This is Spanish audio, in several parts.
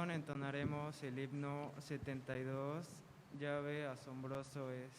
Entonaremos el himno 72, llave asombroso es.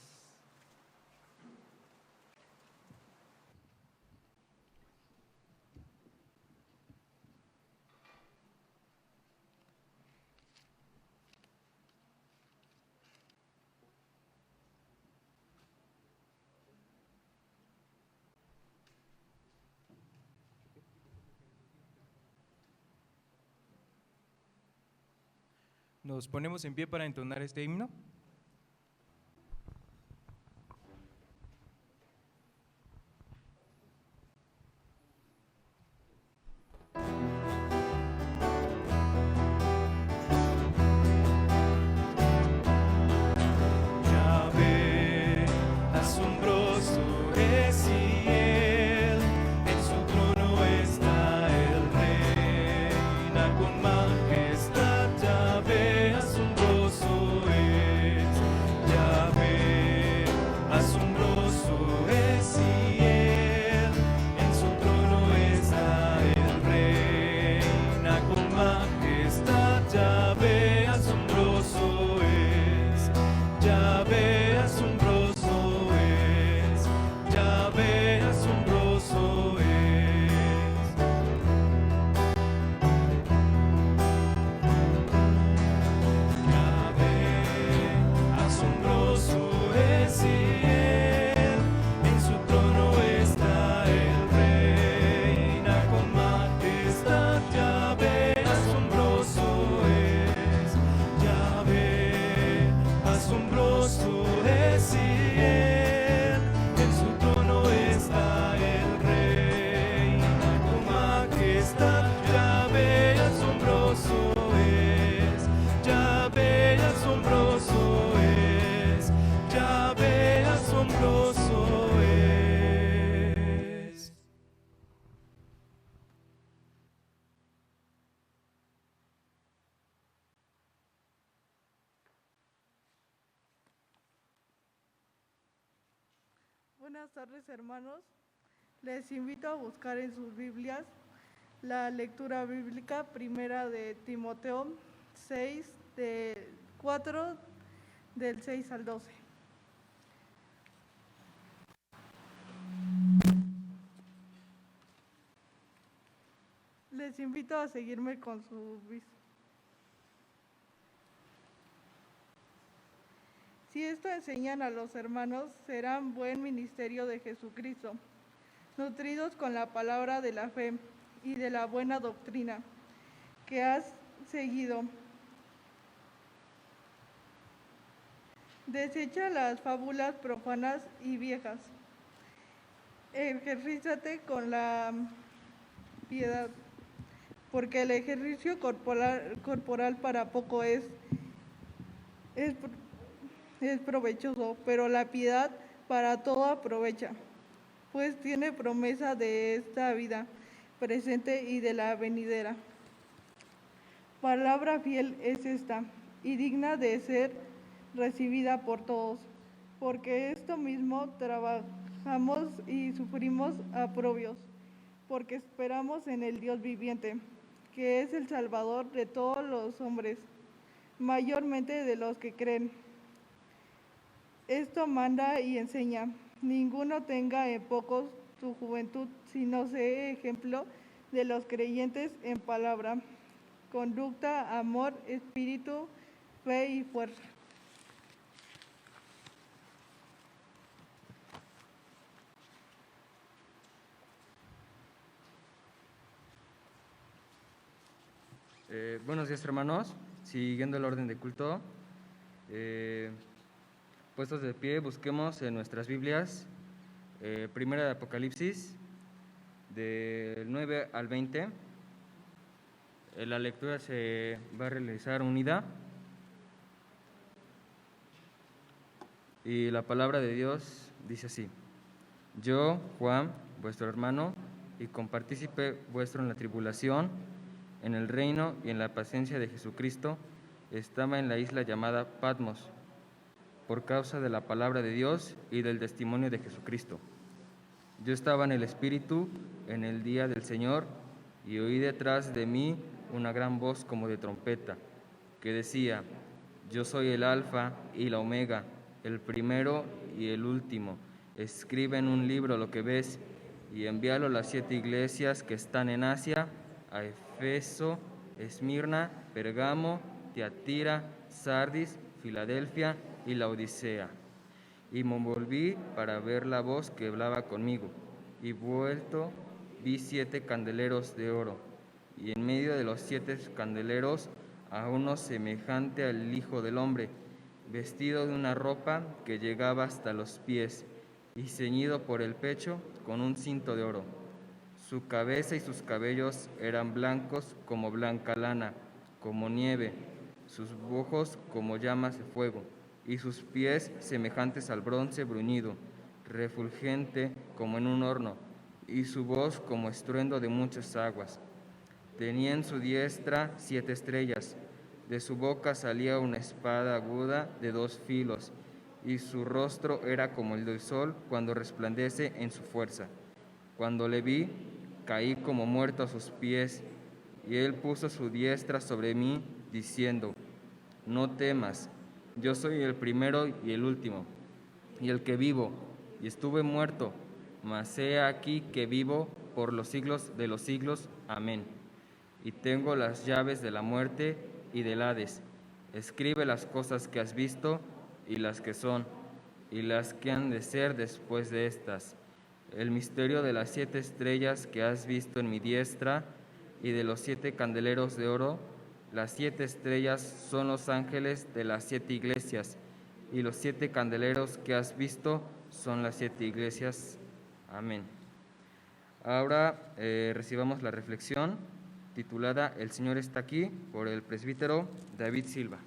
Nos ponemos en pie para entonar este himno. Buenas tardes, hermanos. Les invito a buscar en sus Biblias la lectura bíblica primera de Timoteo 6, de 4, del 6 al 12. Les invito a seguirme con su vista. Si esto enseñan a los hermanos, serán buen ministerio de Jesucristo, nutridos con la palabra de la fe y de la buena doctrina que has seguido. Desecha las fábulas profanas y viejas. Ejercítate con la piedad, porque el ejercicio corporal para poco es provechoso, pero la piedad para todo aprovecha, pues tiene promesa de esta vida presente y de la venidera. Palabra fiel es esta, y digna de ser recibida por todos, porque esto mismo trabajamos y sufrimos aprobios, porque esperamos en el Dios viviente, que es el Salvador de todos los hombres, mayormente de los que creen. Esto manda y enseña: ninguno tenga en poco su juventud, sino sea ejemplo de los creyentes en palabra, conducta, amor, espíritu, fe y fuerza. Buenos días, hermanos. Siguiendo el orden de culto, puestos de pie, busquemos en nuestras Biblias Primera de Apocalipsis, del 9 al 20. La lectura se va a realizar unida. Y la palabra de Dios dice así: Yo, Juan, vuestro hermano, y compartícipe vuestro en la tribulación, en el reino y en la paciencia de Jesucristo, estaba en la isla llamada Patmos, por causa de la palabra de Dios y del testimonio de Jesucristo. Yo estaba en el Espíritu en el día del Señor, y oí detrás de mí una gran voz como de trompeta, que decía: Yo soy el Alfa y la Omega, el primero y el último. Escribe en un libro lo que ves y envíalo a las 7 iglesias que están en Asia, a Efeso, Esmirna, Pergamo, Tiatira, Sardis, Filadelfia y Laodicea. Y me volví para ver la voz que hablaba conmigo, y vuelto vi 7 candeleros de oro, y en medio de los 7 candeleros a uno semejante al Hijo del Hombre, vestido de una ropa que llegaba hasta los pies, y ceñido por el pecho con un cinto de oro. Su cabeza y sus cabellos eran blancos como blanca lana, como nieve, sus ojos como llamas de fuego, y sus pies semejantes al bronce bruñido, refulgente como en un horno, y su voz como estruendo de muchas aguas. Tenía en su diestra 7 estrellas, de su boca salía una espada aguda de 2 filos, y su rostro era como el del sol cuando resplandece en su fuerza. Cuando le vi, caí como muerto a sus pies, y él puso su diestra sobre mí, diciendo: No temas, yo soy el primero y el último, y el que vivo, y estuve muerto, mas he aquí que vivo por los siglos de los siglos. Amén. Y tengo las llaves de la muerte y del Hades. Escribe las cosas que has visto, y las que son, y las que han de ser después de estas. El misterio de las 7 estrellas que has visto en mi diestra, y de los 7 candeleros de oro. Las 7 estrellas son los ángeles de las 7 iglesias, y los 7 candeleros que has visto son las 7 iglesias. Amén. Ahora recibamos la reflexión titulada El Señor está aquí, por el presbítero David Silva.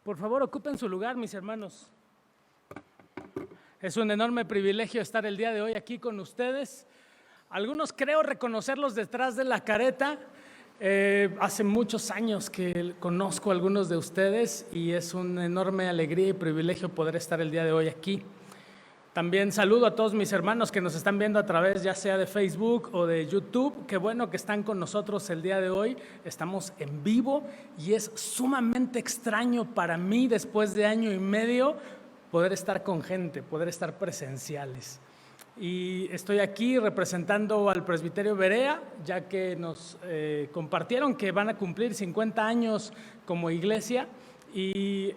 Por favor, ocupen su lugar, mis hermanos. Es un enorme privilegio estar el día de hoy aquí con ustedes. Algunos creo reconocerlos detrás de la careta. Hace muchos años que conozco a algunos de ustedes y es una enorme alegría y privilegio poder estar el día de hoy aquí. También saludo a todos mis hermanos que nos están viendo a través ya sea de Facebook o de YouTube. Qué bueno que están con nosotros el día de hoy. Estamos en vivo y es sumamente extraño para mí después de año y medio poder estar con gente, poder estar presenciales. Y estoy aquí representando al Presbiterio Berea, ya que nos compartieron que van a cumplir 50 años como iglesia y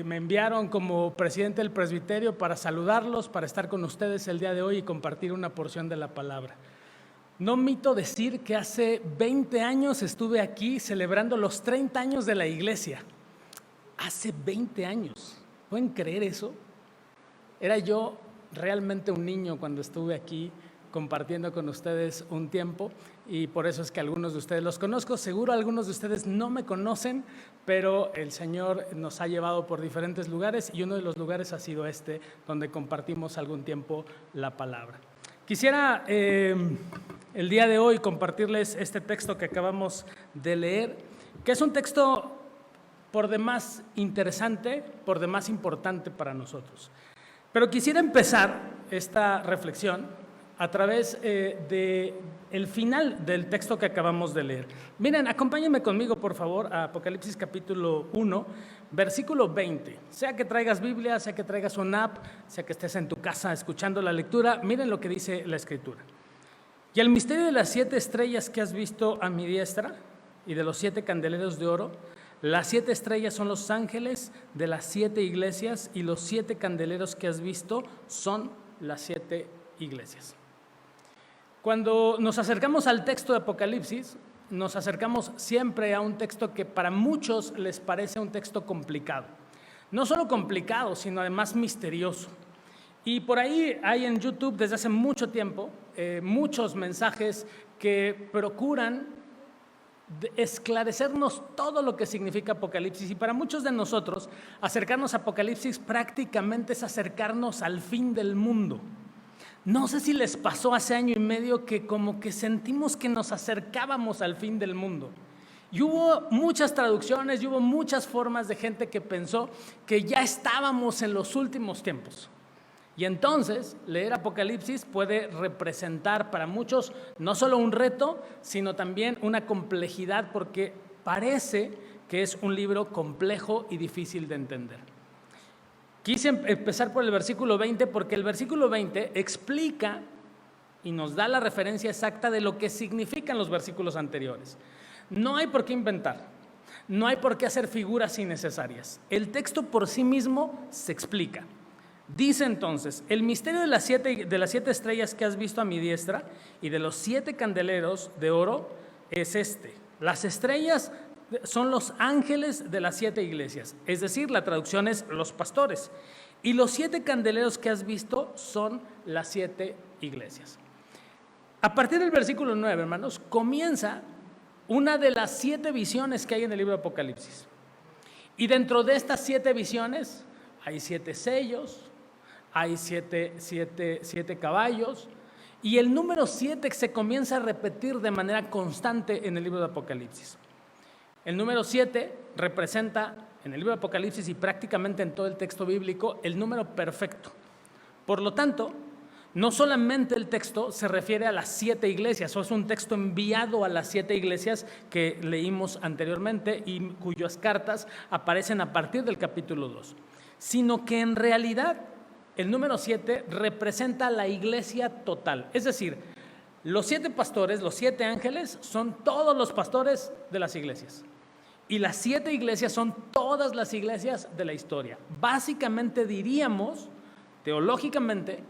me enviaron como presidente del presbiterio para saludarlos, para estar con ustedes el día de hoy y compartir una porción de la palabra. No omito decir que hace 20 años estuve aquí celebrando los 30 años de la iglesia. Hace 20 años. ¿Pueden creer eso? Era yo realmente un niño cuando estuve aquí compartiendo con ustedes un tiempo y por eso es que algunos de ustedes los conozco. Seguro algunos de ustedes no me conocen, pero el Señor nos ha llevado por diferentes lugares y uno de los lugares ha sido este, donde compartimos algún tiempo la palabra. Quisiera el día de hoy compartirles este texto que acabamos de leer, que es un texto por demás interesante, por demás importante para nosotros. Pero quisiera empezar esta reflexión a través del final del texto que acabamos de leer. Miren, acompáñenme conmigo, por favor, a Apocalipsis capítulo 1, versículo 20. Sea que traigas Biblia, sea que traigas una app, sea que estés en tu casa escuchando la lectura, miren lo que dice la Escritura. Y el misterio de las 7 estrellas que has visto a mi diestra y de los 7 candeleros de oro. Las 7 estrellas son los ángeles de las 7 iglesias y los 7 candeleros que has visto son las 7 iglesias. Cuando nos acercamos al texto de Apocalipsis, nos acercamos siempre a un texto que para muchos les parece un texto complicado. No solo complicado, sino además misterioso. Y por ahí hay en YouTube desde hace mucho tiempo muchos mensajes que procuran esclarecernos todo lo que significa Apocalipsis, y para muchos de nosotros acercarnos a Apocalipsis prácticamente es acercarnos al fin del mundo. No sé si les pasó hace año y medio que como que sentimos que nos acercábamos al fin del mundo, y hubo muchas traducciones y hubo muchas formas de gente que pensó que ya estábamos en los últimos tiempos. Y entonces leer Apocalipsis puede representar para muchos no solo un reto, sino también una complejidad, porque parece que es un libro complejo y difícil de entender. Quise empezar por el versículo 20 porque el versículo 20 explica y nos da la referencia exacta de lo que significan los versículos anteriores. No hay por qué inventar, no hay por qué hacer figuras innecesarias. El texto por sí mismo se explica. Dice entonces: el misterio de las siete estrellas que has visto a mi diestra y de los 7 candeleros de oro es este. Las estrellas son los ángeles de las 7 iglesias, es decir, la traducción es los pastores. Y los 7 candeleros que has visto son las 7 iglesias. A partir del versículo 9, hermanos, comienza una de las 7 visiones que hay en el libro de Apocalipsis. Y dentro de estas 7 visiones hay 7 sellos, hay 7 caballos, y el número 7 se comienza a repetir de manera constante en el libro de Apocalipsis. El número 7 representa en el libro de Apocalipsis y prácticamente en todo el texto bíblico el número perfecto. Por lo tanto, no solamente el texto se refiere a las 7 iglesias, o es un texto enviado a las 7 iglesias que leímos anteriormente y cuyas cartas aparecen a partir del capítulo 2, sino que en realidad el número 7 representa la iglesia total. Es decir, los 7 pastores, los 7 ángeles, son todos los pastores de las iglesias. Y las 7 iglesias son todas las iglesias de la historia. Básicamente diríamos, teológicamente,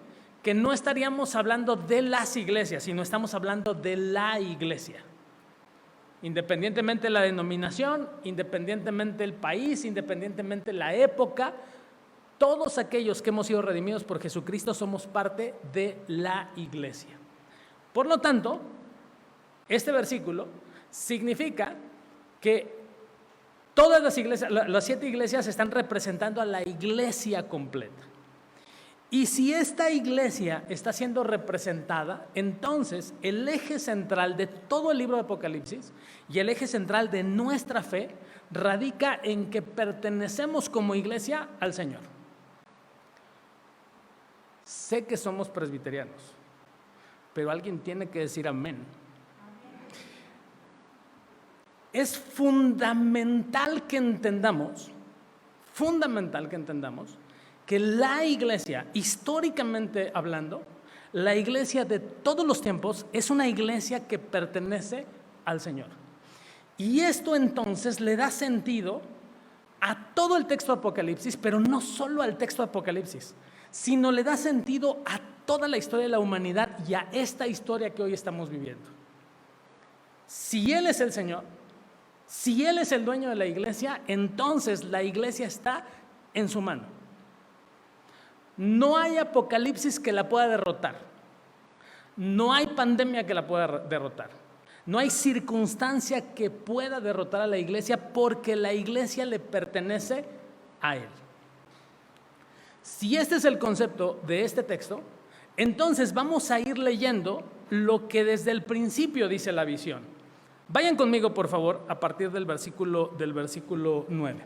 que no estaríamos hablando de las iglesias, sino estamos hablando de la iglesia. Independientemente de la denominación, independientemente del país, independientemente de la época, todos aquellos que hemos sido redimidos por Jesucristo somos parte de la iglesia. Por lo tanto, este versículo significa que todas las iglesias, las 7 iglesias están representando a la iglesia completa. Y si esta iglesia está siendo representada, entonces el eje central de todo el libro de Apocalipsis y el eje central de nuestra fe radica en que pertenecemos como iglesia al Señor. Sé que somos presbiterianos, pero alguien tiene que decir amén. Es fundamental que entendamos que la iglesia, históricamente hablando, la iglesia de todos los tiempos es una iglesia que pertenece al Señor. Y esto entonces le da sentido a todo el texto de Apocalipsis, pero no solo al texto de Apocalipsis, sino le da sentido a toda la historia de la humanidad y a esta historia que hoy estamos viviendo. Si Él es el Señor, si Él es el dueño de la iglesia, entonces la iglesia está en su mano. No hay apocalipsis que la pueda derrotar. No hay pandemia que la pueda derrotar. No hay circunstancia que pueda derrotar a la iglesia porque la iglesia le pertenece a Él. Si este es el concepto de este texto, entonces vamos a ir leyendo lo que desde el principio dice la visión. Vayan conmigo, por favor, a partir del versículo 9.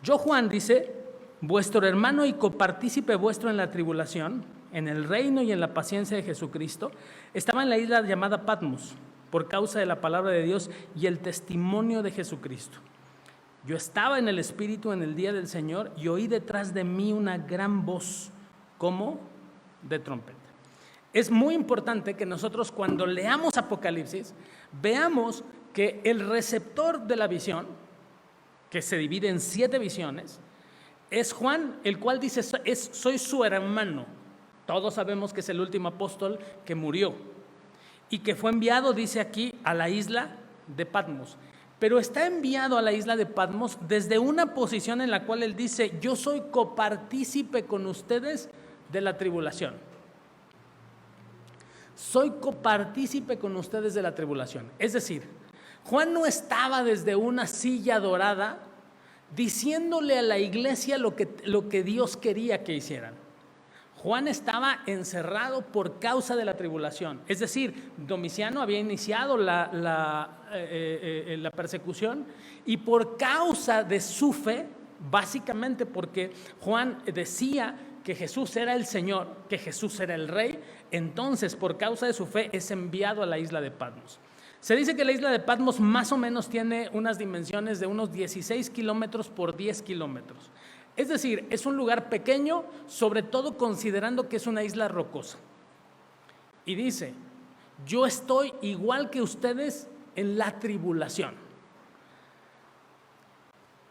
Yo, Juan, dice: vuestro hermano y copartícipe vuestro en la tribulación, en el reino y en la paciencia de Jesucristo, estaba en la isla llamada Patmos, por causa de la palabra de Dios y el testimonio de Jesucristo. Yo estaba en el Espíritu en el día del Señor y oí detrás de mí una gran voz, como de trompeta. Es muy importante que nosotros, cuando leamos Apocalipsis, veamos que el receptor de la visión, que se divide en 7 visiones, es Juan, el cual dice: soy su hermano. Todos sabemos que es el último apóstol que murió y que fue enviado, dice aquí, a la isla de Patmos. Pero está enviado a la isla de Patmos desde una posición en la cual él dice: yo soy copartícipe con ustedes de la tribulación. Soy copartícipe con ustedes de la tribulación. Es decir, Juan no estaba desde una silla dorada diciéndole a la iglesia lo que Dios quería que hicieran. Juan estaba encerrado por causa de la tribulación. Es decir, Domiciano había iniciado la persecución, y por causa de su fe, básicamente porque Juan decía que Jesús era el Señor, que Jesús era el Rey, entonces por causa de su fe es enviado a la isla de Patmos. Se dice que la isla de Patmos más o menos tiene unas dimensiones de unos 16 kilómetros por 10 kilómetros. Es decir, es un lugar pequeño, sobre todo considerando que es una isla rocosa. Y dice, yo estoy igual que ustedes en la tribulación.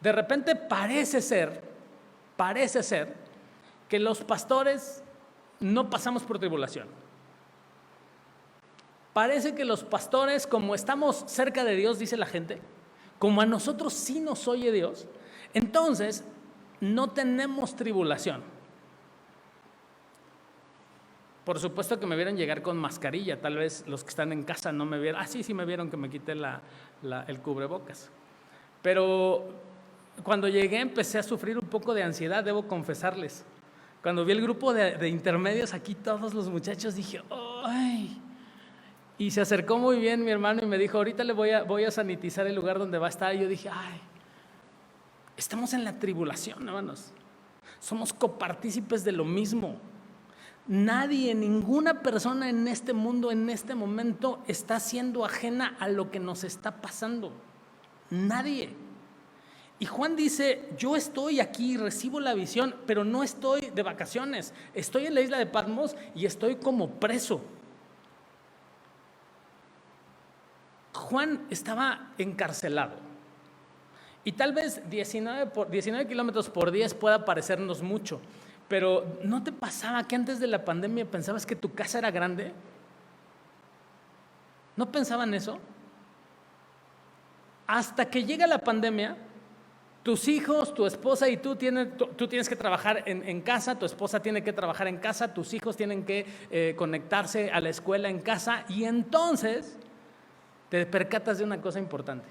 De repente parece ser que los pastores no pasamos por tribulación. Parece que los pastores, como estamos cerca de Dios, dice la gente, como a nosotros sí nos oye Dios, entonces no tenemos tribulación. Por supuesto que me vieron llegar con mascarilla, tal vez los que están en casa no me vieron, sí me vieron que me quité el cubrebocas. Pero cuando llegué empecé a sufrir un poco de ansiedad, debo confesarles. Cuando vi el grupo de intermedios aquí, todos los muchachos, dije, ¡ay! Y se acercó muy bien mi hermano y me dijo, ahorita le voy a sanitizar el lugar donde va a estar. Y yo dije, ¡ay! Estamos en la tribulación, hermanos. Somos copartícipes de lo mismo. Nadie, ninguna persona en este mundo, en este momento, está siendo ajena a lo que nos está pasando. Nadie. Y Juan dice, yo estoy aquí, recibo la visión, pero no estoy de vacaciones. Estoy en la isla de Patmos y estoy como preso. Juan estaba encarcelado. Y tal vez 19 kilómetros por 10 pueda parecernos mucho, pero ¿no te pasaba que antes de la pandemia pensabas que tu casa era grande? ¿No pensaban eso? Hasta que llega la pandemia, tus hijos, tu esposa y tú tienes que trabajar en casa, tu esposa tiene que trabajar en casa, tus hijos tienen que conectarse a la escuela en casa, y entonces te percatas de una cosa importante.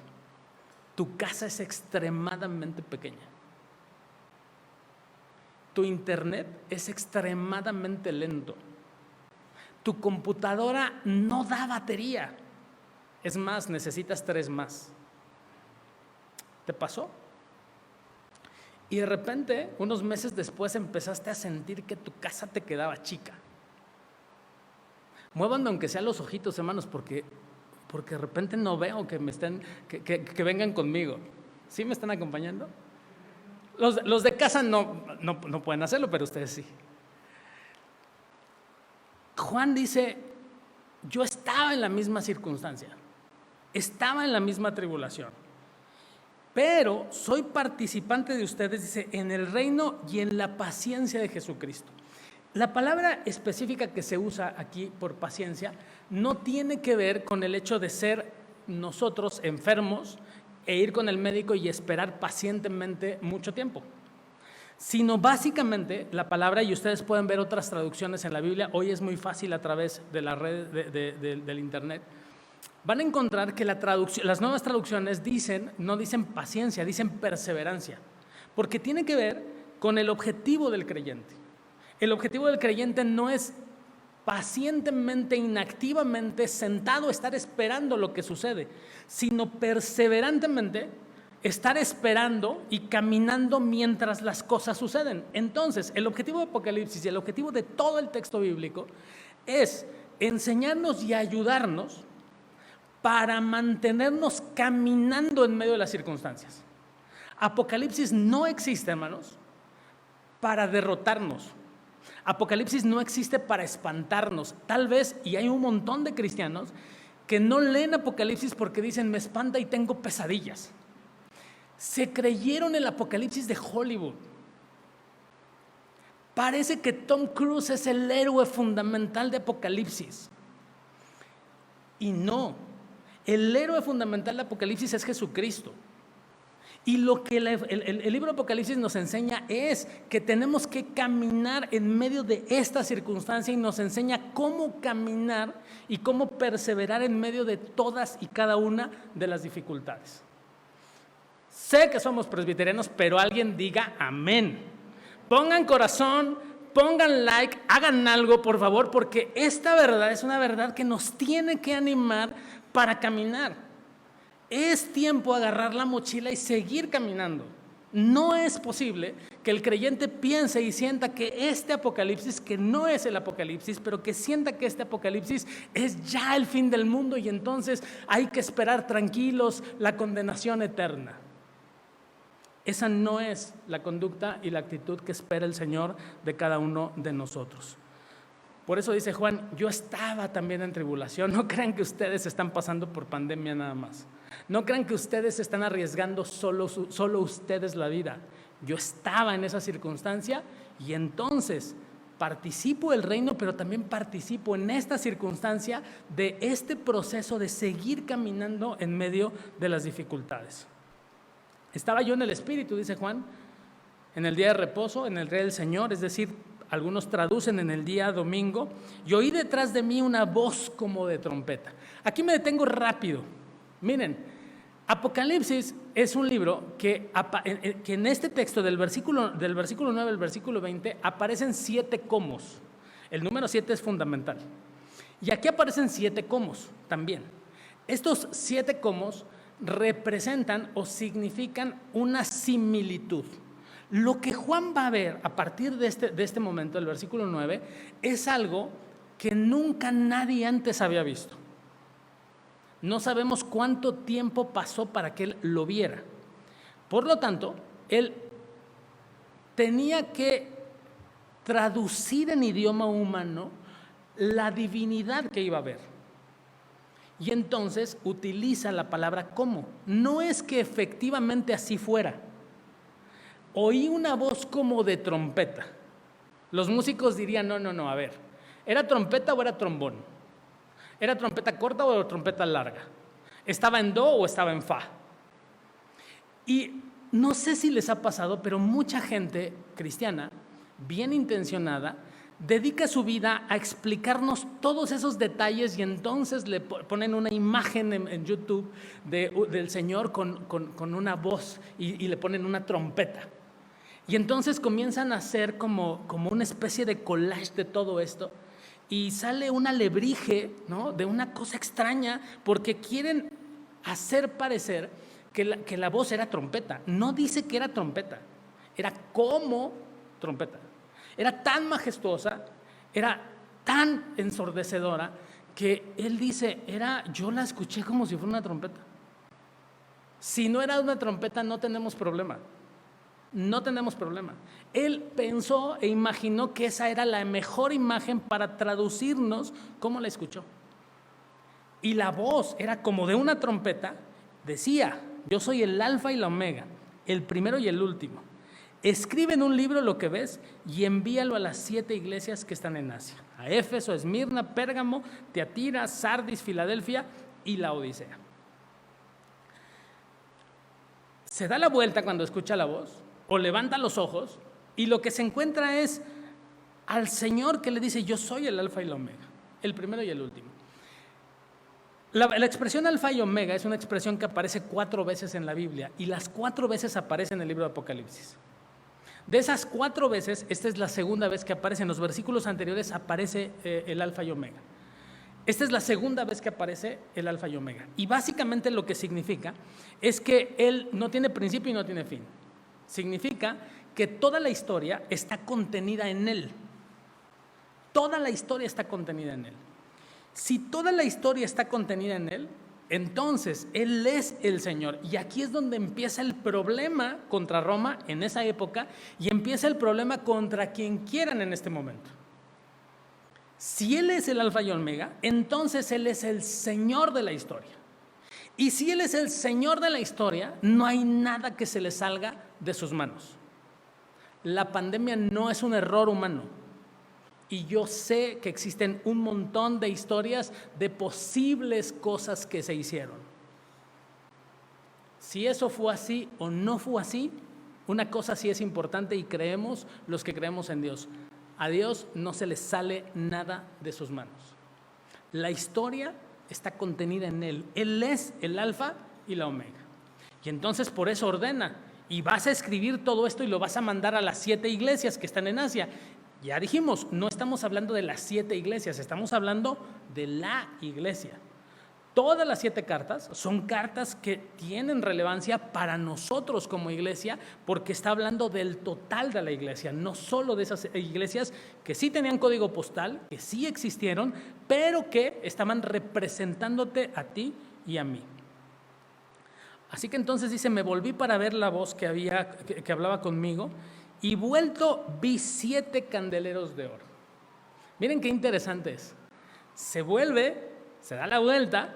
Tu casa es extremadamente pequeña. Tu internet es extremadamente lento. Tu computadora no da batería. Es más, necesitas 3 más. ¿Te pasó? Y de repente, unos meses después, empezaste a sentir que tu casa te quedaba chica. Muévanme aunque sea los ojitos, hermanos, porque de repente no veo que que vengan conmigo. ¿Sí me están acompañando? Los de casa no pueden hacerlo, pero ustedes sí. Juan dice, yo estaba en la misma circunstancia, estaba en la misma tribulación, pero soy participante de ustedes, dice, en el reino y en la paciencia de Jesucristo. La palabra específica que se usa aquí por paciencia no tiene que ver con el hecho de ser nosotros enfermos e ir con el médico y esperar pacientemente mucho tiempo, sino básicamente la palabra, y ustedes pueden ver otras traducciones en la Biblia, hoy es muy fácil a través de la red del internet, van a encontrar que las nuevas traducciones no dicen paciencia, dicen perseverancia, porque tiene que ver con el objetivo del creyente. El objetivo del creyente no es pacientemente, inactivamente, sentado, estar esperando lo que sucede, sino perseverantemente estar esperando y caminando mientras las cosas suceden. Entonces, el objetivo de Apocalipsis y el objetivo de todo el texto bíblico es enseñarnos y ayudarnos para mantenernos caminando en medio de las circunstancias. Apocalipsis no existe, hermanos, para derrotarnos. Apocalipsis no existe para espantarnos. Tal vez, y hay un montón de cristianos que no leen Apocalipsis porque dicen, me espanta y tengo pesadillas. Se creyeron el Apocalipsis de Hollywood. Parece que Tom Cruise es el héroe fundamental de Apocalipsis. Y no, el héroe fundamental de Apocalipsis es Jesucristo. Y lo que el libro de Apocalipsis nos enseña es que tenemos que caminar en medio de esta circunstancia, y nos enseña cómo caminar y cómo perseverar en medio de todas y cada una de las dificultades. Sé que somos presbiterianos, pero alguien diga amén. Pongan corazón, pongan like, hagan algo, por favor, porque esta verdad es una verdad que nos tiene que animar para caminar. Es tiempo de agarrar la mochila y seguir caminando. No es posible que el creyente piense y sienta que este apocalipsis, que no es el apocalipsis, pero que sienta que este apocalipsis es ya el fin del mundo y entonces hay que esperar tranquilos la condenación eterna. Esa no es la conducta y la actitud que espera el Señor de cada uno de nosotros. Por eso dice Juan, yo estaba también en tribulación. No crean que ustedes están pasando por pandemia nada más. No crean que ustedes están arriesgando solo ustedes la vida. Yo estaba en esa circunstancia y entonces participo del reino, pero también participo en esta circunstancia de este proceso de seguir caminando en medio de las dificultades. Estaba yo en el Espíritu, dice Juan, en el día de reposo, en el día del Señor, es decir, algunos traducen en el día domingo, y oí detrás de mí una voz como de trompeta. Aquí me detengo rápido. Miren, Apocalipsis es un libro que en este texto del versículo 9 al versículo 20 aparecen 7 comos. El número 7 es fundamental. Y aquí aparecen 7 comos también. Estos 7 comos representan o significan una similitud. Lo que Juan va a ver a partir de este momento, el versículo 9, es algo que nunca nadie antes había visto. No sabemos cuánto tiempo pasó para que él lo viera. Por lo tanto, él tenía que traducir en idioma humano la divinidad que iba a ver. Y entonces utiliza la palabra como. No es que efectivamente así fuera. Oí una voz como de trompeta. Los músicos dirían, no, a ver, ¿era trompeta o era trombón? ¿Era trompeta corta o trompeta larga? ¿Estaba en do o estaba en fa? Y no sé si les ha pasado, pero mucha gente cristiana, bien intencionada, dedica su vida a explicarnos todos esos detalles y entonces le ponen una imagen en YouTube del Señor con una voz y le ponen una trompeta. Y entonces comienzan a hacer como una especie de collage de todo esto y sale un alebrije, ¿no?, de una cosa extraña porque quieren hacer parecer que la voz era trompeta. No dice que era trompeta, era como trompeta. Era tan majestuosa, era tan ensordecedora que él dice, yo la escuché como si fuera una trompeta. Si no era una trompeta, no tenemos problema. No tenemos problema. Él pensó e imaginó que esa era la mejor imagen para traducirnos cómo la escuchó. Y la voz era como de una trompeta, decía, yo soy el alfa y la omega, el primero y el último. Escribe en un libro lo que ves y envíalo a las 7 iglesias que están en Asia. A Éfeso, Esmirna, Pérgamo, Tiatira, Sardis, Filadelfia y la Odisea. Se da la vuelta cuando escucha la voz o levanta los ojos y lo que se encuentra es al Señor que le dice, yo soy el alfa y la omega, el primero y el último. La expresión alfa y omega es una expresión que aparece 4 veces en la Biblia y las 4 veces aparece en el libro de Apocalipsis. De esas 4 veces, esta es la segunda vez que aparece. En los versículos anteriores aparece el alfa y omega. Esta es la segunda vez que aparece el alfa y omega. Y básicamente lo que significa es que él no tiene principio y no tiene fin. Significa que toda la historia está contenida en él. Toda la historia está contenida en él. Si toda la historia está contenida en él, entonces él es el Señor. Y aquí es donde empieza el problema contra Roma en esa época y empieza el problema contra quien quieran en este momento. Si él es el alfa y omega, entonces él es el Señor de la historia. Y si él es el Señor de la historia, no hay nada que se le salga de sus manos. La pandemia no es un error humano. Y yo sé que existen un montón de historias de posibles cosas que se hicieron. Si eso fue así o no fue así, una cosa sí es importante y creemos los que creemos en Dios. A Dios no se le sale nada de sus manos. La historia está contenida en Él. Él es el alfa y la omega. Y entonces por eso ordena. Y vas a escribir todo esto y lo vas a mandar a las 7 iglesias que están en Asia. Ya dijimos, no estamos hablando de las 7 iglesias, estamos hablando de la iglesia. Todas las 7 cartas son cartas que tienen relevancia para nosotros como iglesia, porque está hablando del total de la iglesia, no solo de esas iglesias que sí tenían código postal, que sí existieron, pero que estaban representándote a ti y a mí. Así que entonces dice, me volví para ver la voz que hablaba conmigo, y vuelto vi 7 candeleros de oro. Miren qué interesante es. Se vuelve, se da la vuelta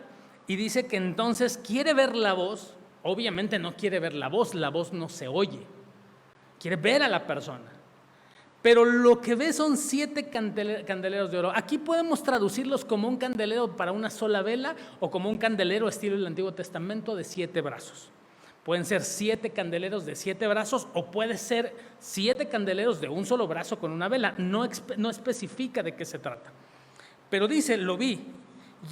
y dice que entonces quiere ver la voz. Obviamente no quiere ver la voz no se oye. Quiere ver a la persona. Pero lo que ve son 7 candeleros de oro. Aquí podemos traducirlos como un candelero para una sola vela o como un candelero estilo del Antiguo Testamento de 7 brazos. Pueden ser 7 candeleros de 7 brazos o puede ser 7 candeleros de un solo brazo con una vela. No especifica de qué se trata. Pero dice, lo vi,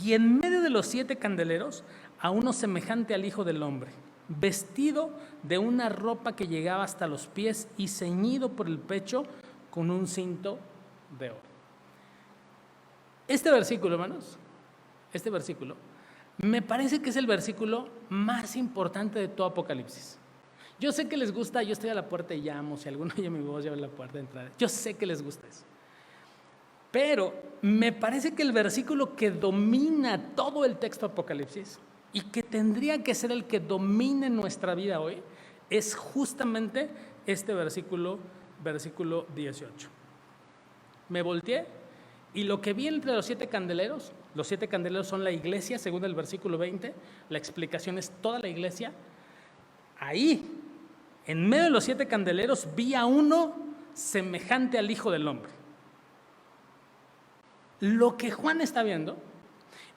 y en medio de los 7 candeleros a uno semejante al Hijo del Hombre, vestido de una ropa que llegaba hasta los pies y ceñido por el pecho con un cinto de oro. Este versículo, hermanos, me parece que es el versículo más importante de todo Apocalipsis. Yo sé que les gusta, yo estoy a la puerta y llamo, si alguno oye mi voz, yo a la puerta de entrada. Yo sé que les gusta eso. Pero me parece que el versículo que domina todo el texto de Apocalipsis y que tendría que ser el que domine nuestra vida hoy es justamente este versículo 18. Me volteé y lo que vi entre los 7 candeleros son la iglesia, según el versículo 20, la explicación es toda la iglesia. Ahí, en medio de los 7 candeleros, vi a uno semejante al Hijo del Hombre. Lo que Juan está viendo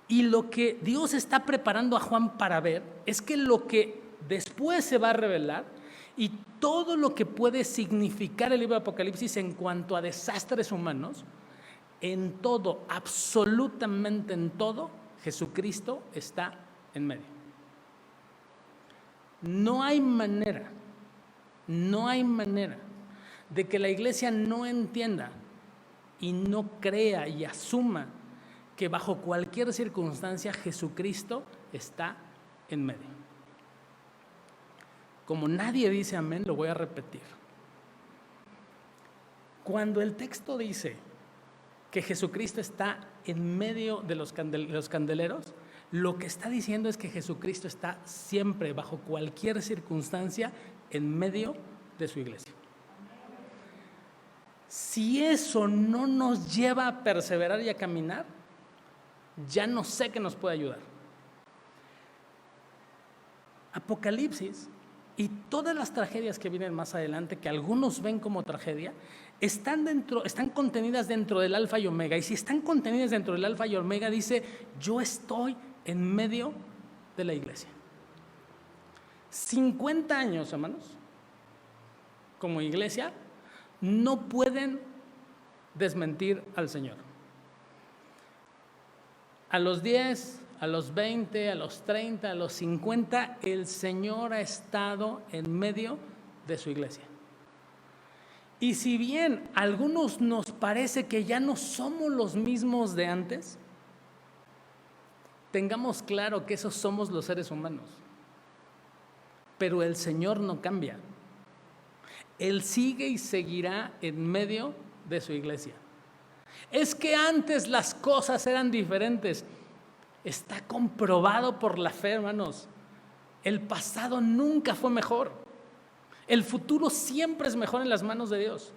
y lo que Dios está preparando a Juan para ver es que lo que después se va a revelar y todo lo que puede significar el libro de Apocalipsis en cuanto a desastres humanos, en todo, absolutamente en todo, Jesucristo está en medio. No hay manera de que la iglesia no entienda y no crea y asuma que bajo cualquier circunstancia Jesucristo está en medio. Como nadie dice amén, lo voy a repetir. Cuando el texto dice que Jesucristo está en medio de los candeleros, lo que está diciendo es que Jesucristo está siempre, bajo cualquier circunstancia, en medio de su iglesia. Si eso no nos lleva a perseverar y a caminar, ya no sé qué nos puede ayudar. Apocalipsis y todas las tragedias que vienen más adelante, que algunos ven como tragedia, están contenidas dentro del Alfa y Omega. Y si están contenidas dentro del Alfa y Omega, dice, yo estoy en medio de la iglesia. 50 años, hermanos, como iglesia, no pueden desmentir al Señor. A los 10, a los 20, a los 30, a los 50, el Señor ha estado en medio de su iglesia. Y si bien a algunos nos parece que ya no somos los mismos de antes, tengamos claro que esos somos los seres humanos. Pero el Señor no cambia. Él sigue y seguirá en medio de su iglesia. Es que antes las cosas eran diferentes. Está comprobado por la fe, hermanos. El pasado nunca fue mejor. El futuro siempre es mejor en las manos de Dios.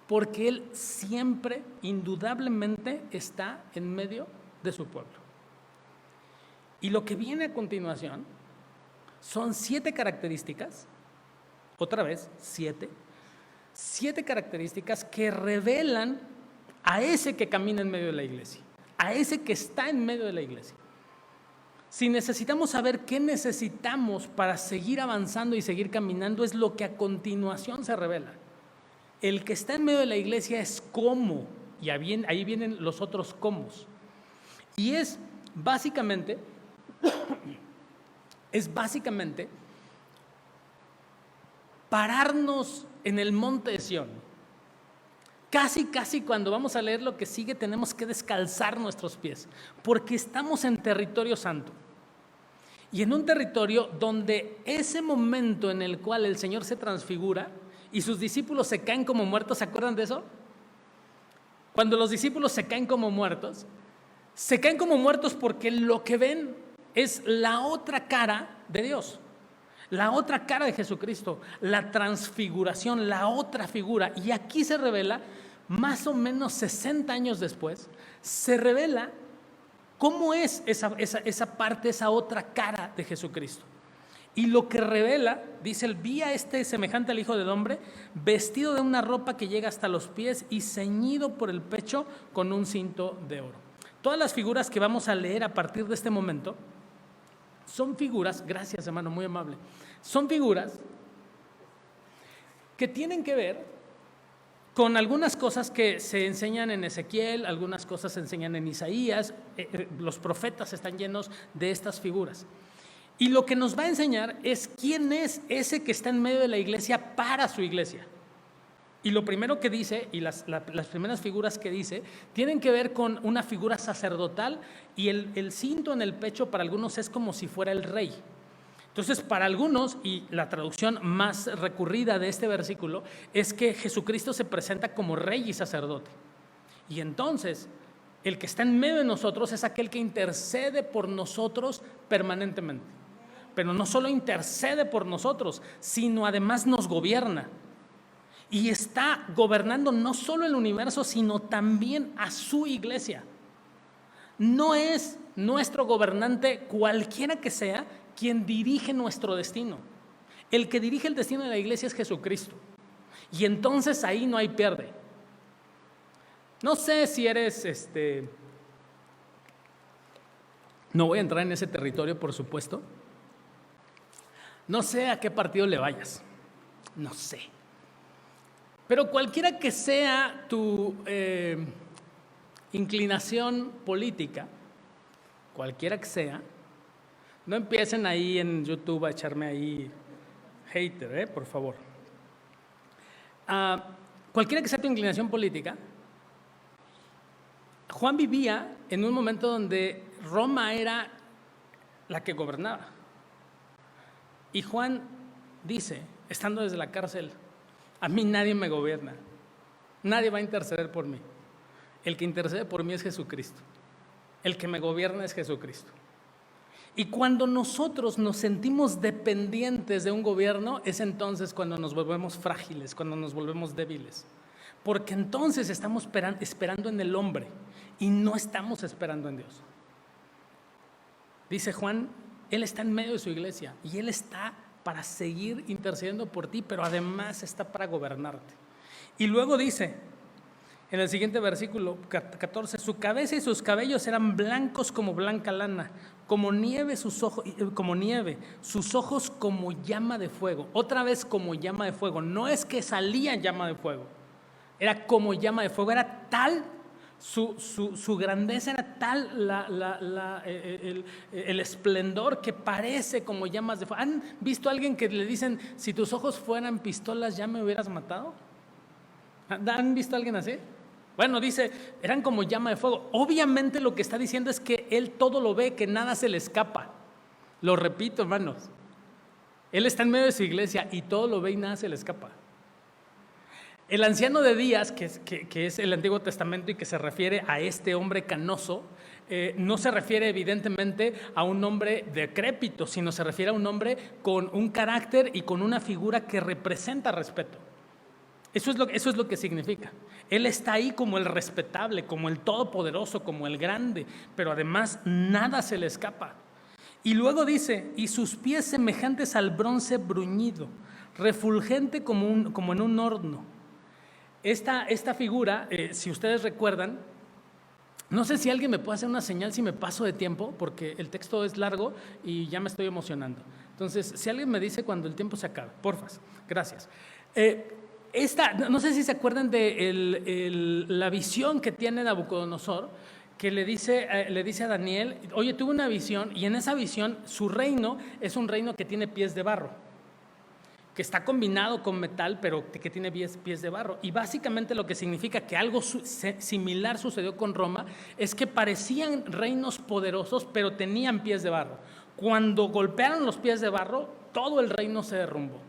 Porque Él siempre, indudablemente, está en medio de su pueblo. Y lo que viene a continuación son 7 características. Otra vez, 7 características que revelan a ese que camina en medio de la iglesia, a ese que está en medio de la iglesia. Si necesitamos saber qué necesitamos para seguir avanzando y seguir caminando, es lo que a continuación se revela. El que está en medio de la iglesia es cómo, y ahí vienen los otros cómo. Y es básicamente pararnos en el monte de Sión, Casi cuando vamos a leer lo que sigue tenemos que descalzar nuestros pies, porque estamos en territorio santo. Y en un territorio donde ese momento en el cual el Señor se transfigura y sus discípulos se caen como muertos, ¿se acuerdan de eso? Cuando los discípulos se caen como muertos porque lo que ven es la otra cara de Dios, la otra cara de Jesucristo, la transfiguración, la otra figura. Y aquí se revela, más o menos 60 años después, se revela cómo es esa parte, esa otra cara de Jesucristo. Y lo que revela, dice, vi a este semejante al Hijo del Hombre, vestido de una ropa que llega hasta los pies y ceñido por el pecho con un cinto de oro. Todas las figuras que vamos a leer a partir de este momento son figuras, gracias hermano, muy amable, son figuras que tienen que ver con algunas cosas que se enseñan en Ezequiel, algunas cosas se enseñan en Isaías, los profetas están llenos de estas figuras. Y lo que nos va a enseñar es quién es ese que está en medio de la iglesia para su iglesia. Y lo primero que dice, y las primeras figuras que dice, tienen que ver con una figura sacerdotal, y el cinto en el pecho para algunos es como si fuera el rey. Entonces, para algunos, y la traducción más recurrida de este versículo, es que Jesucristo se presenta como rey y sacerdote. Y entonces, el que está en medio de nosotros es aquel que intercede por nosotros permanentemente. Pero no solo intercede por nosotros, sino además nos gobierna. Y está gobernando no solo el universo, sino también a su iglesia. No es nuestro gobernante, cualquiera que sea, quien dirige nuestro destino. El que dirige el destino de la iglesia es Jesucristo. Y entonces ahí no hay pierde. No sé si eres, no voy a entrar en ese territorio, por supuesto. No sé a qué partido le vayas, no sé. Pero cualquiera que sea tu inclinación política, cualquiera que sea, no empiecen ahí en YouTube a echarme ahí hater, por favor. Cualquiera que sea tu inclinación política, Juan vivía en un momento donde Roma era la que gobernaba. Y Juan dice, estando desde la cárcel, a mí nadie me gobierna, nadie va a interceder por mí. El que intercede por mí es Jesucristo. El que me gobierna es Jesucristo. Y cuando nosotros nos sentimos dependientes de un gobierno, es entonces cuando nos volvemos frágiles, cuando nos volvemos débiles. Porque entonces estamos esperando en el hombre y no estamos esperando en Dios. Dice Juan, Él está en medio de su iglesia y Él está para seguir intercediendo por ti, pero además está para gobernarte. Y luego dice, en el siguiente versículo 14, su cabeza y sus cabellos eran blancos como blanca lana, como nieve sus ojos como llama de fuego. Otra vez como llama de fuego, no es que salía llama de fuego, era como llama de fuego, era tal su grandeza, era tal el esplendor que parece como llamas de fuego. ¿Han visto a alguien que le dicen, si tus ojos fueran pistolas ya me hubieras matado? ¿Han visto a alguien así? Bueno, dice, eran como llama de fuego. Obviamente lo que está diciendo es que Él todo lo ve, que nada se le escapa. Lo repito, hermanos. Él está en medio de su iglesia y todo lo ve y nada se le escapa. El anciano de días, que es el Antiguo Testamento y que se refiere a este hombre canoso, no se refiere evidentemente a un hombre decrépito, sino se refiere a un hombre con un carácter y con una figura que representa respeto. Eso es lo que significa. Él está ahí como el respetable, como el todopoderoso, como el grande, pero además nada se le escapa. Y luego dice, y sus pies semejantes al bronce bruñido, refulgente como en un horno. Esta figura, si ustedes recuerdan, no sé si alguien me puede hacer una señal si me paso de tiempo, porque el texto es largo y ya me estoy emocionando. Entonces, si alguien me dice cuando el tiempo se acabe, porfas, gracias. No sé si se acuerdan de la visión que tiene Nabucodonosor, que le dice a Daniel, oye, tuve una visión, y en esa visión su reino es un reino que tiene pies de barro. que está combinado con metal, pero que tiene pies de barro. Y básicamente lo que significa que algo similar sucedió con Roma es que parecían reinos poderosos, pero tenían pies de barro. Cuando golpearon los pies de barro, todo el reino se derrumbó.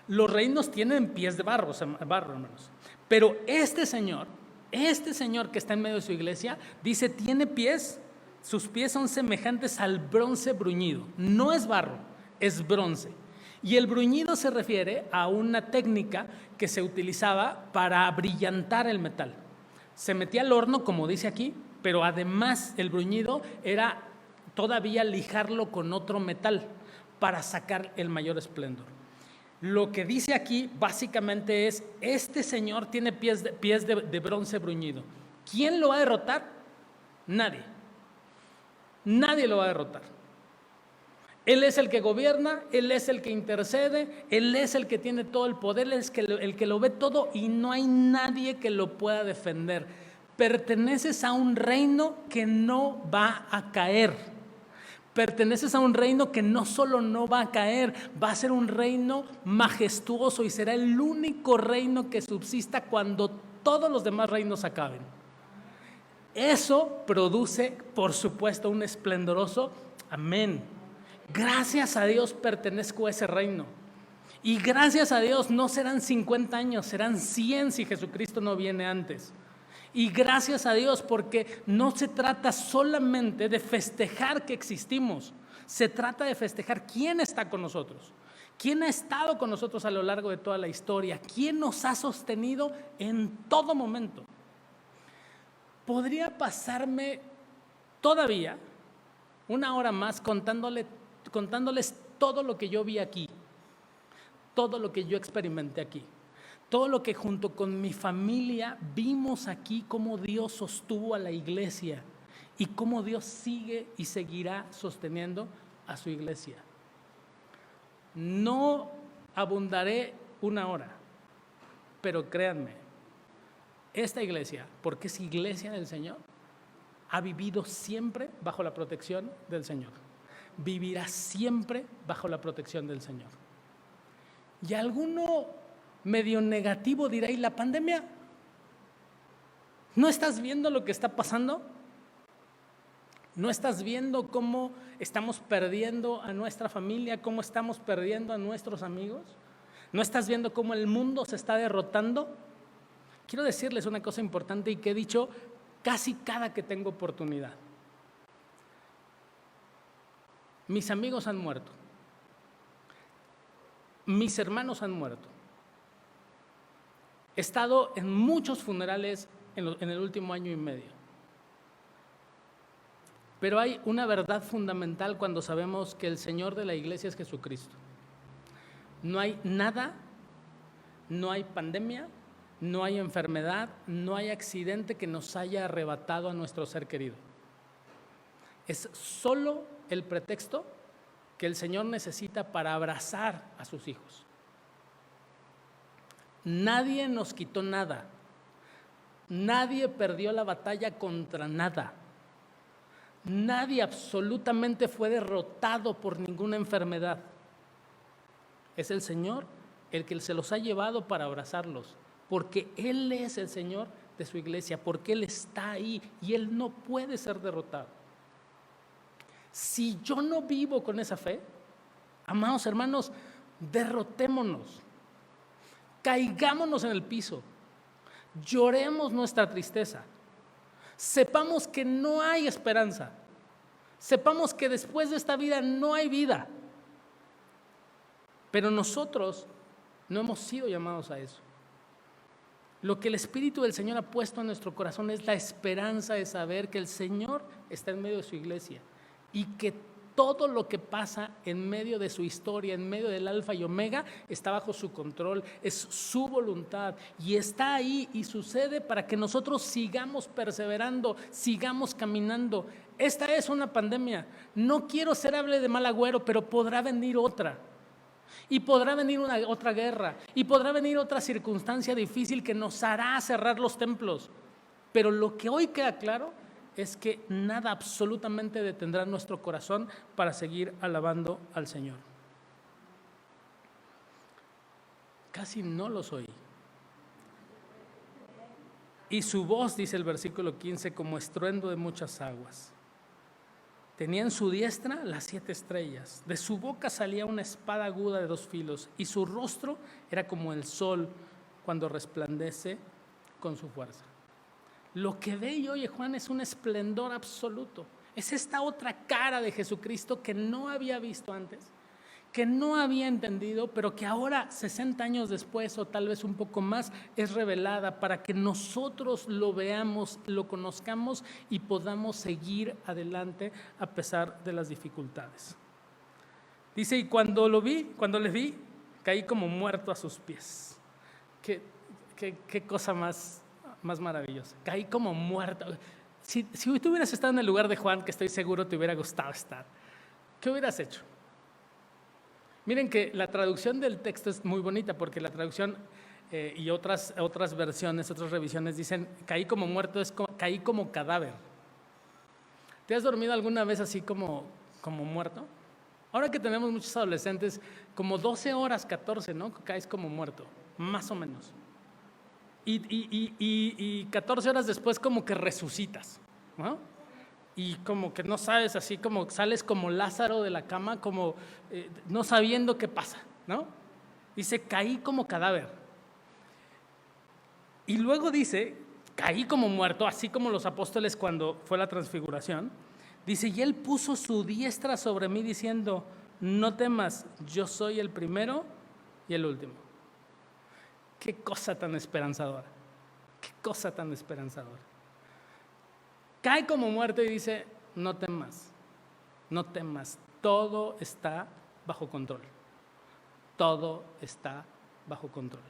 Los reinos tienen pies de barro, hermanos. Pero este señor que está en medio de su iglesia, dice, tiene pies, sus pies son semejantes al bronce bruñido. No es barro, es bronce. Y el bruñido se refiere a una técnica que se utilizaba para brillantar el metal. Se metía al horno, como dice aquí, pero además el bruñido era todavía lijarlo con otro metal para sacar el mayor esplendor. Lo que dice aquí básicamente es, este señor tiene pies de bronce bruñido. ¿Quién lo va a derrotar? Nadie. Nadie lo va a derrotar. Él es el que gobierna, Él es el que intercede, Él es el que tiene todo el poder, Él es el que lo ve todo y no hay nadie que lo pueda defender. Perteneces a un reino que no va a caer. Perteneces a un reino que no solo no va a caer, va a ser un reino majestuoso y será el único reino que subsista cuando todos los demás reinos acaben. Eso produce, por supuesto, un esplendoroso amén. Gracias a Dios pertenezco a ese reino. Y gracias a Dios no serán 50 años, serán 100 si Jesucristo no viene antes. Y gracias a Dios porque no se trata solamente de festejar que existimos, se trata de festejar quién está con nosotros, quién ha estado con nosotros a lo largo de toda la historia, quién nos ha sostenido en todo momento. Podría pasarme todavía una hora más contándoles todo lo que yo vi aquí, todo lo que yo experimenté aquí, todo lo que junto con mi familia vimos aquí, cómo Dios sostuvo a la iglesia y cómo Dios sigue y seguirá sosteniendo a su iglesia. No abundaré una hora, pero créanme, esta iglesia, porque es iglesia del Señor, ha vivido siempre bajo la protección del Señor. Vivirá siempre bajo la protección del Señor. Y alguno medio negativo dirá, ¿y la pandemia? ¿No estás viendo lo que está pasando? ¿No estás viendo cómo estamos perdiendo a nuestra familia, cómo estamos perdiendo a nuestros amigos? ¿No estás viendo cómo el mundo se está derrotando? Quiero decirles una cosa importante y que he dicho casi cada que tengo oportunidad. Mis amigos han muerto. Mis hermanos han muerto. He estado en muchos funerales en el último año y medio. Pero hay una verdad fundamental cuando sabemos que el Señor de la iglesia es Jesucristo. No hay nada, no hay pandemia, no hay enfermedad, no hay accidente que nos haya arrebatado a nuestro ser querido. Es solo el pretexto que el Señor necesita para abrazar a sus hijos. Nadie nos quitó nada. Nadie perdió la batalla contra nada. Nadie absolutamente fue derrotado por ninguna enfermedad. Es el Señor el que se los ha llevado para abrazarlos, porque Él es el Señor de su iglesia, porque Él está ahí y Él no puede ser derrotado. Si yo no vivo con esa fe, amados hermanos, derrotémonos, caigámonos en el piso, lloremos nuestra tristeza, sepamos que no hay esperanza, sepamos que después de esta vida no hay vida, pero nosotros no hemos sido llamados a eso. Lo que el Espíritu del Señor ha puesto en nuestro corazón es la esperanza de saber que el Señor está en medio de su iglesia y que todo lo que pasa en medio de su historia, en medio del alfa y omega, está bajo su control, es su voluntad y está ahí y sucede para que nosotros sigamos perseverando, sigamos caminando. Esta es una pandemia. No quiero ser hable de mal agüero, pero podrá venir otra. Y podrá venir otra guerra, y podrá venir otra circunstancia difícil que nos hará cerrar los templos. Pero lo que hoy queda claro es que nada absolutamente detendrá nuestro corazón para seguir alabando al Señor. Casi no los oí. Y su voz, dice el versículo 15, como estruendo de muchas aguas. Tenía en su diestra las 7 estrellas. De su boca salía una espada aguda de 2 filos, y su rostro era como el sol cuando resplandece con su fuerza. Lo que ve y oye Juan es un esplendor absoluto. Es esta otra cara de Jesucristo que no había visto antes, que no había entendido, pero que ahora, 60 años después o tal vez un poco más, es revelada para que nosotros lo veamos, lo conozcamos y podamos seguir adelante a pesar de las dificultades. Dice, y cuando le vi, caí como muerto a sus pies. Qué cosa más maravillosa. Caí como muerto. Si tú hubieras estado en el lugar de Juan, que estoy seguro te hubiera gustado estar, ¿qué hubieras hecho? Miren que la traducción del texto es muy bonita, porque la traducción y otras versiones, otras revisiones dicen, caí como muerto, caí como cadáver. ¿Te has dormido alguna vez así como muerto? Ahora que tenemos muchos adolescentes, como 12 horas, 14, ¿no? Caes como muerto, más o menos. Y 14 horas después como que resucitas, ¿no? Y como que no sabes, así como sales como Lázaro de la cama, como no sabiendo qué pasa, ¿no? Dice, caí como cadáver. Y luego dice, caí como muerto, así como los apóstoles cuando fue la transfiguración. Dice, y él puso su diestra sobre mí diciendo, no temas, yo soy el primero y el último. Qué cosa tan esperanzadora, qué cosa tan esperanzadora. Cae como muerto y dice, no temas, no temas, todo está bajo control, todo está bajo control.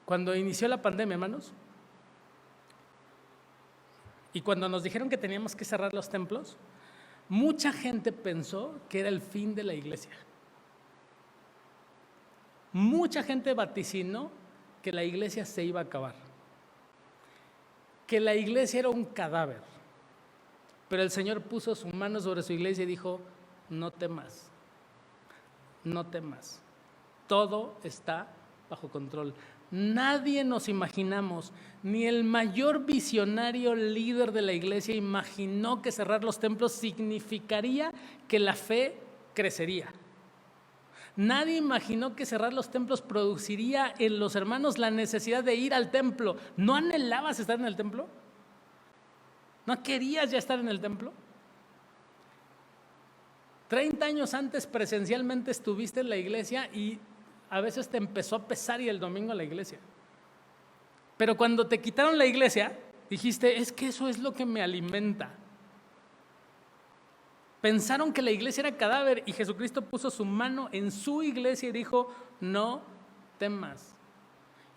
Cuando inició la pandemia, hermanos, y cuando nos dijeron que teníamos que cerrar los templos, mucha gente pensó que era el fin de la iglesia. Mucha gente vaticinó que la iglesia se iba a acabar, que la iglesia era un cadáver. Pero el Señor puso su mano sobre su iglesia y dijo, no temas, no temas, todo está bajo control. Nadie nos imaginamos, ni el mayor visionario líder de la iglesia imaginó que cerrar los templos significaría que la fe crecería. Nadie imaginó que cerrar los templos produciría en los hermanos la necesidad de ir al templo. ¿No anhelabas estar en el templo? ¿No querías ya estar en el templo? 30 años antes presencialmente estuviste en la iglesia y a veces te empezó a pesar ir el domingo a la iglesia. Pero cuando te quitaron la iglesia, dijiste, es que eso es lo que me alimenta. Pensaron que la iglesia era cadáver y Jesucristo puso su mano en su iglesia y dijo, no temas.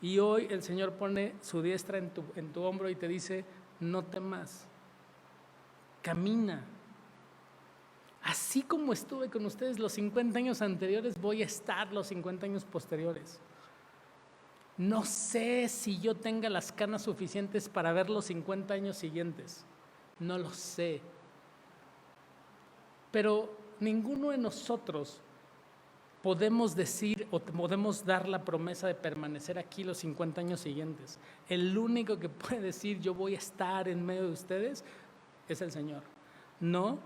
Y hoy el Señor pone su diestra en tu hombro y te dice, no temas, camina. Así como estuve con ustedes los 50 años anteriores, voy a estar los 50 años posteriores. No sé si yo tenga las canas suficientes para ver los 50 años siguientes, no lo sé. Pero ninguno de nosotros podemos decir o podemos dar la promesa de permanecer aquí los 50 años siguientes. El único que puede decir yo voy a estar en medio de ustedes es el Señor. No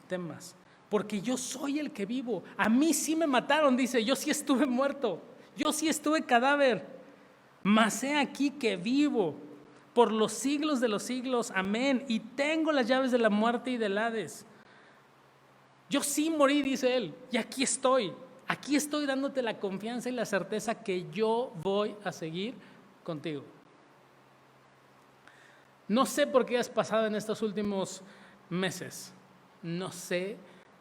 temas, porque yo soy el que vivo. A mí sí me mataron, dice, yo sí estuve muerto, yo sí estuve cadáver, mas he aquí que vivo por los siglos de los siglos, amén, y tengo las llaves de la muerte y del Hades. Yo sí morí, dice él, y aquí estoy dándote la confianza y la certeza que yo voy a seguir contigo. No sé por qué has pasado en estos últimos meses, no sé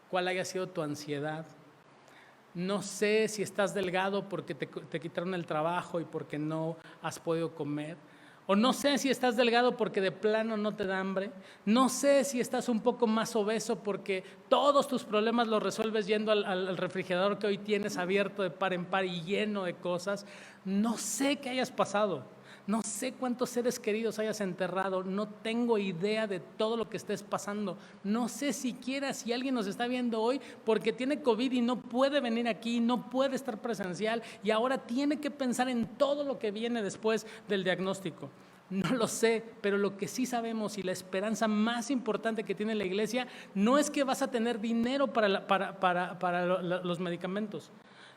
cuál haya sido tu ansiedad, no sé si estás delgado porque te quitaron el trabajo y porque no has podido comer. O no sé si estás delgado porque de plano no te da hambre. No sé si estás un poco más obeso porque todos tus problemas los resuelves yendo al refrigerador que hoy tienes abierto de par en par y lleno de cosas. No sé qué hayas pasado. No sé cuántos seres queridos hayas enterrado, no tengo idea de todo lo que estés pasando. No sé siquiera si alguien nos está viendo hoy porque tiene COVID y no puede venir aquí, no puede estar presencial y ahora tiene que pensar en todo lo que viene después del diagnóstico. No lo sé, pero lo que sí sabemos y la esperanza más importante que tiene la iglesia no es que vas a tener dinero para los medicamentos.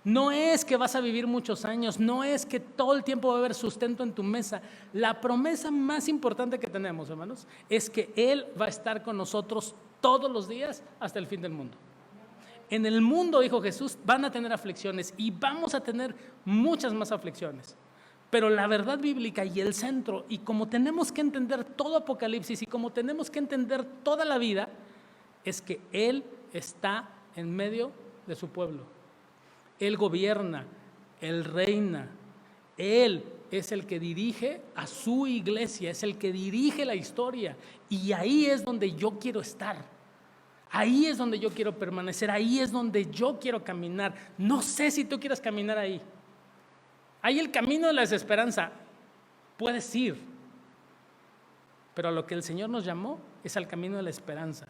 No es que vas a vivir muchos años, no es que todo el tiempo va a haber sustento en tu mesa. La promesa más importante que tenemos, hermanos, es que Él va a estar con nosotros todos los días hasta el fin del mundo. En el mundo, dijo Jesús, van a tener aflicciones y vamos a tener muchas más aflicciones. Pero la verdad bíblica y el centro, y como tenemos que entender todo Apocalipsis y como tenemos que entender toda la vida, es que Él está en medio de su pueblo. Él gobierna, Él reina, Él es el que dirige a su iglesia, es el que dirige la historia. Y ahí es donde yo quiero estar, ahí es donde yo quiero permanecer, ahí es donde yo quiero caminar. No sé si tú quieres caminar ahí. Hay el camino de la desesperanza, puedes ir, pero a lo que el Señor nos llamó es al camino de la esperanza.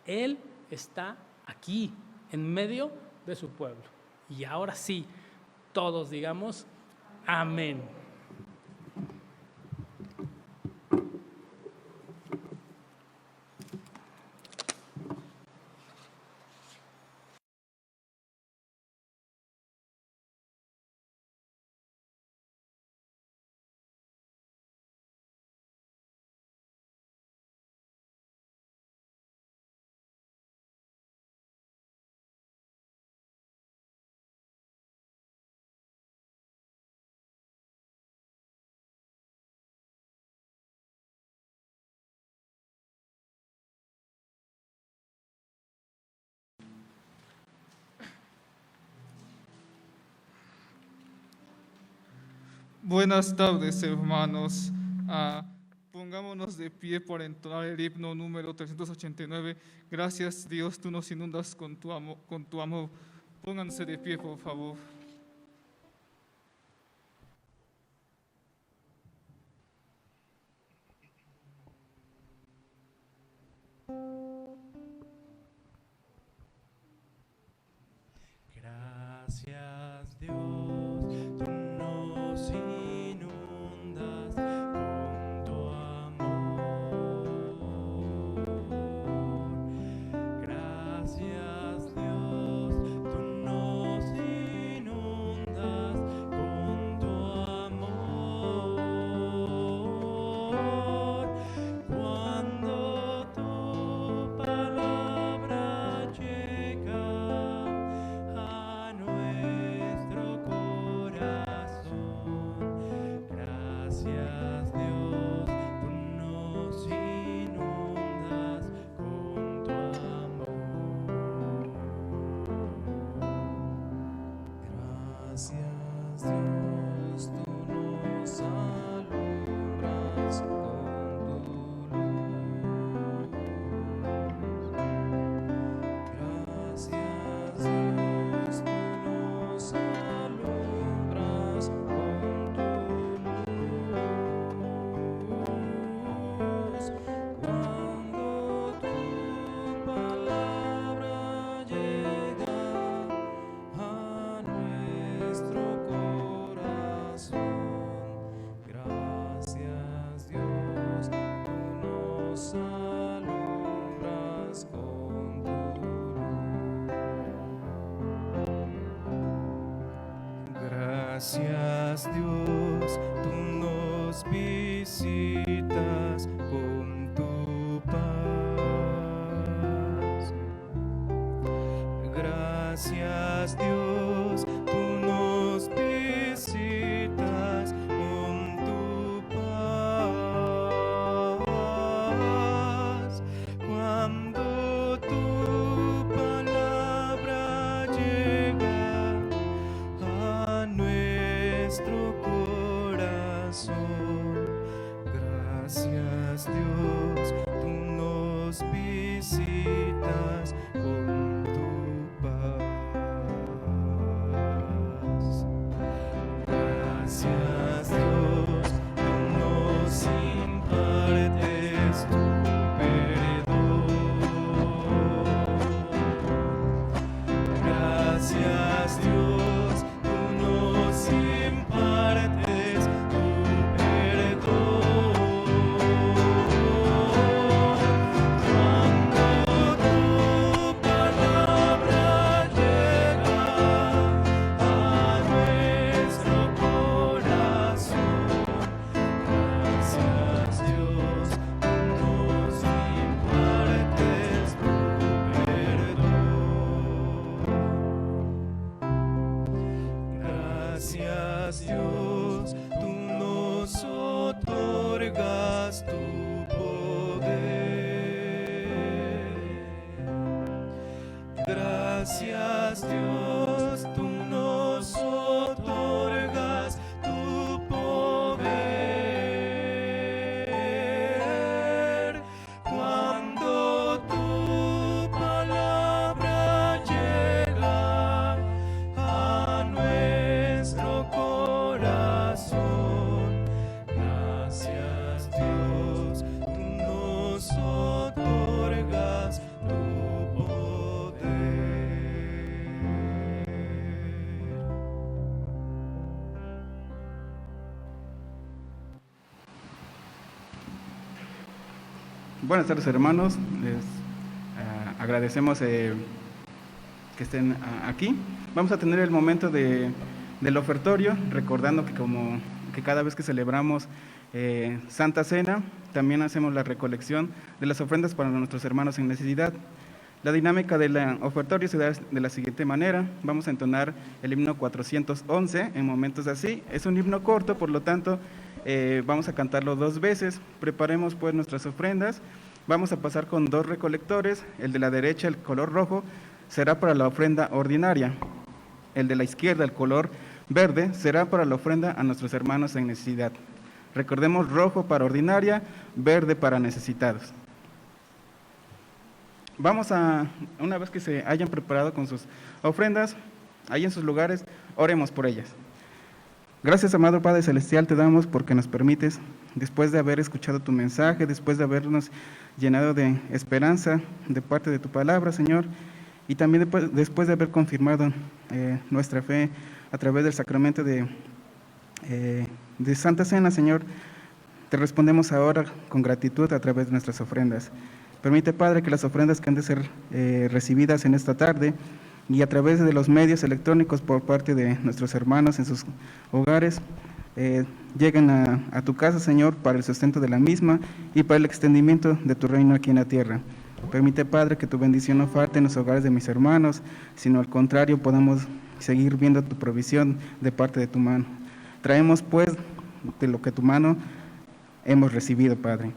Él está aquí, en medio de su pueblo. Y ahora sí, todos digamos amén. Buenas tardes, hermanos. Pongámonos de pie para entonar el himno número 389. Gracias, Dios, tú nos inundas con tu amor. Pónganse de pie, por favor. Gracias, Dios, tú nos inundas con tu amor. Gracias, Dios, tú nos inundas con tu amor. Cuando tu palabra llega a nuestro corazón, gracias, Dios, tú nos inundas con tu amor. Gracias, Dios, tú nos alumbras con tu luz. Gracias, Dios, tú nos alumbras con tu luz. Cuando tu palabra llega a nuestro corazón, gracias, Dios, tú nos alumbras con tu luz. Gracias, Dios, tú nos visitas con tu paz. Gracias, Dios, tú nos visitas con tu paz. Cuando tu palabra llega a nuestro corazón, gracias, Dios, tú nos visitas con tu paz. Gracias, Dios, tú Gracias Dios, tú nos otorgas tu poder. Gracias Dios, tú nos otorgas tu poder. Cuando tu palabra llega a nuestro corazón, gracias Dios, tú nos otorgas tu poder. Buenas tardes, hermanos. Les agradecemos que estén aquí. Vamos a tener el momento del ofertorio, recordando que cada vez que celebramos Santa Cena, también hacemos la recolección de las ofrendas para nuestros hermanos en necesidad. La dinámica del ofertorio se da de la siguiente manera. Vamos a entonar el himno 411 en momentos así. Es un himno corto, por lo tanto, vamos a cantarlo 2 veces. Preparemos pues nuestras ofrendas. Vamos a pasar con 2 recolectores. El de la derecha, el color rojo, será para la ofrenda ordinaria. El de la izquierda, el color verde, será para la ofrenda a nuestros hermanos en necesidad. Recordemos, rojo para ordinaria, verde para necesitados. Vamos a, una vez que se hayan preparado con sus ofrendas, ahí en sus lugares, oremos por ellas. Gracias, amado Padre Celestial, te damos porque nos permites, después de haber escuchado tu mensaje, después de habernos llenado de esperanza de parte de tu palabra, Señor, y también después de haber confirmado nuestra fe a través del sacramento de Santa Cena, Señor, te respondemos ahora con gratitud a través de nuestras ofrendas. Permite, Padre, que las ofrendas que han de ser recibidas en esta tarde y a través de los medios electrónicos por parte de nuestros hermanos en sus hogares, lleguen a tu casa, Señor, para el sustento de la misma y para el extendimiento de tu reino aquí en la tierra. Permite, Padre, que tu bendición no falte en los hogares de mis hermanos, sino al contrario, podamos seguir viendo tu provisión de parte de tu mano. Traemos, pues, de lo que tu mano hemos recibido, Padre.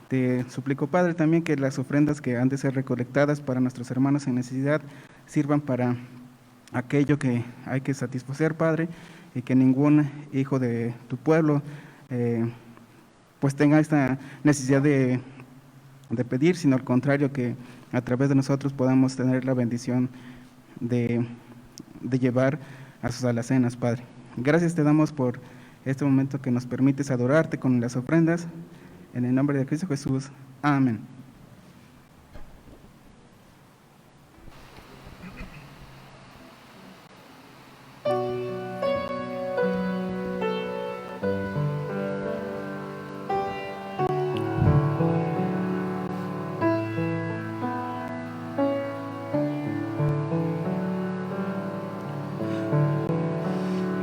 Te suplico, Padre, también que las ofrendas que han de ser recolectadas para nuestros hermanos en necesidad sirvan para aquello que hay que satisfacer, Padre, y que ningún hijo de tu pueblo pues tenga esta necesidad de pedir, sino al contrario, que a través de nosotros podamos tener la bendición de llevar a sus alacenas, Padre. Gracias te damos por este momento que nos permites adorarte con las ofrendas. En el nombre de Cristo Jesús. Amén.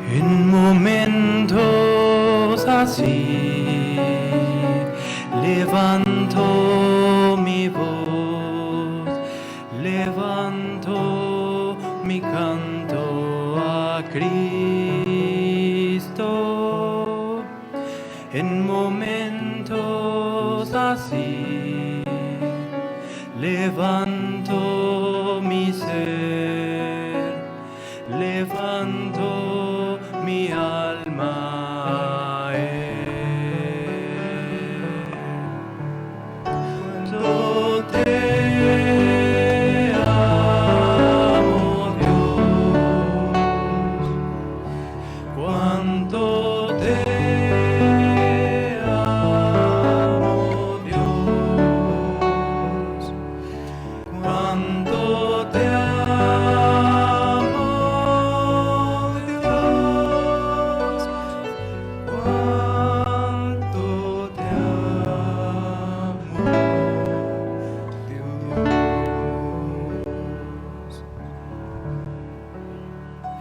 En momentos así levanto mi voz, levanto mi canto a Cristo. En momentos así levanto mi ser, levanto mi alma a Él. Cuánto te amo, Dios, cuánto te amo, Dios, cuánto te amo, Dios, cuánto te amo, Dios.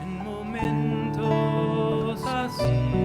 En momentos así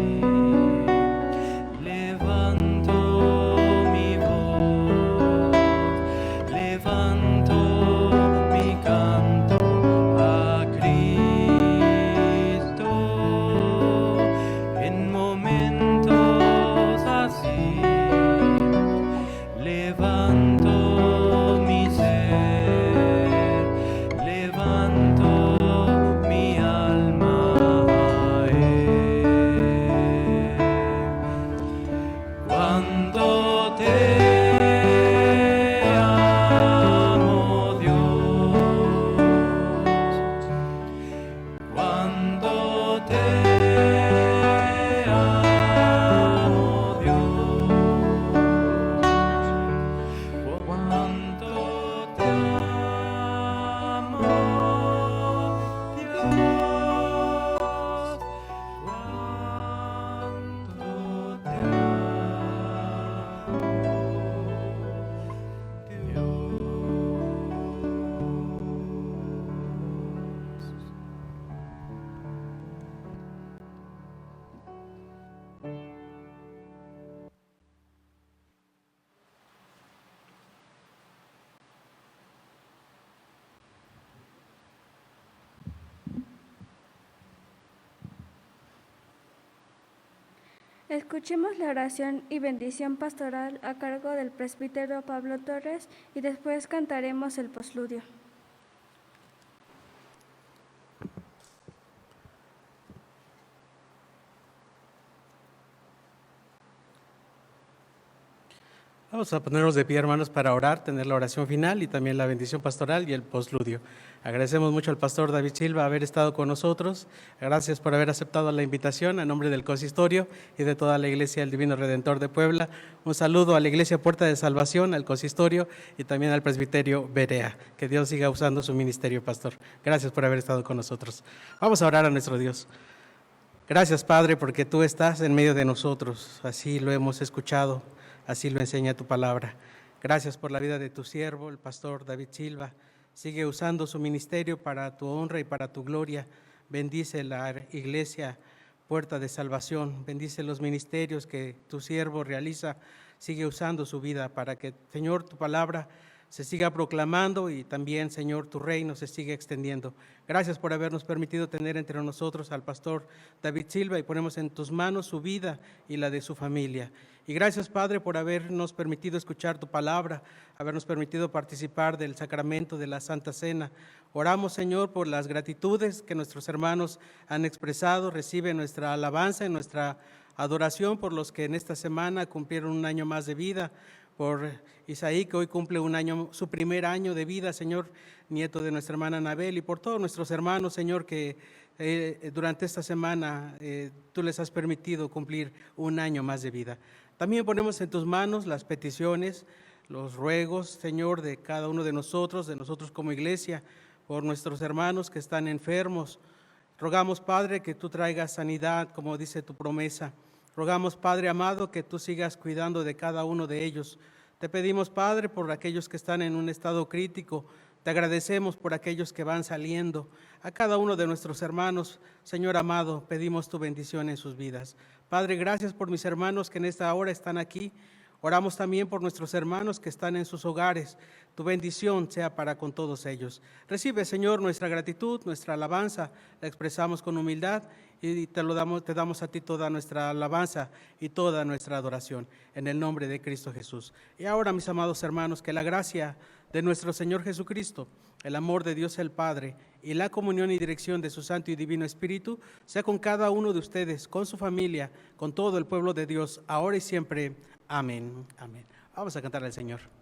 Escuchemos la oración y bendición pastoral a cargo del presbítero Pablo Torres y después cantaremos el postludio. Vamos a ponernos de pie, hermanos, para orar, tener la oración final y también la bendición pastoral y el postludio. Agradecemos mucho al pastor David Silva haber estado con nosotros. Gracias por haber aceptado la invitación a nombre del consistorio y de toda la Iglesia del Divino Redentor de Puebla. Un saludo a la Iglesia Puerta de Salvación, al consistorio y también al presbiterio Berea. Que Dios siga usando su ministerio, pastor. Gracias por haber estado con nosotros. Vamos a orar a nuestro Dios. Gracias, Padre, porque tú estás en medio de nosotros. Así lo hemos escuchado. Así lo enseña tu palabra. Gracias por la vida de tu siervo, el pastor David Silva. Sigue usando su ministerio para tu honra y para tu gloria. Bendice la Iglesia Puerta de Salvación. Bendice los ministerios que tu siervo realiza. Sigue usando su vida para que, Señor, tu palabra se siga proclamando y también, Señor, tu reino se siga extendiendo. Gracias por habernos permitido tener entre nosotros al pastor David Silva y ponemos en tus manos su vida y la de su familia. Y gracias, Padre, por habernos permitido escuchar tu palabra, habernos permitido participar del sacramento de la Santa Cena. Oramos, Señor, por las gratitudes que nuestros hermanos han expresado. Recibe nuestra alabanza y nuestra adoración por los que en esta semana cumplieron un año más de vida, por Isaí, que hoy cumple un año, su primer año de vida, Señor, nieto de nuestra hermana Anabel, y por todos nuestros hermanos, Señor, que durante esta semana tú les has permitido cumplir un año más de vida. También ponemos en tus manos las peticiones, los ruegos, Señor, de cada uno de nosotros como iglesia, por nuestros hermanos que están enfermos. Rogamos, Padre, que tú traigas sanidad, como dice tu promesa. Rogamos, Padre amado, que tú sigas cuidando de cada uno de ellos. Te pedimos, Padre, por aquellos que están en un estado crítico. Te agradecemos por aquellos que van saliendo. A cada uno de nuestros hermanos, Señor amado, pedimos tu bendición en sus vidas. Padre, gracias por mis hermanos que en esta hora están aquí. Oramos también por nuestros hermanos que están en sus hogares. Tu bendición sea para con todos ellos. Recibe, Señor, nuestra gratitud, nuestra alabanza. La expresamos con humildad y te damos a ti toda nuestra alabanza y toda nuestra adoración. En el nombre de Cristo Jesús. Y ahora, mis amados hermanos, que la gracia de nuestro Señor Jesucristo, el amor de Dios el Padre y la comunión y dirección de su Santo y Divino Espíritu sea con cada uno de ustedes, con su familia, con todo el pueblo de Dios, ahora y siempre. Amén. Amén. Vamos a cantar al Señor.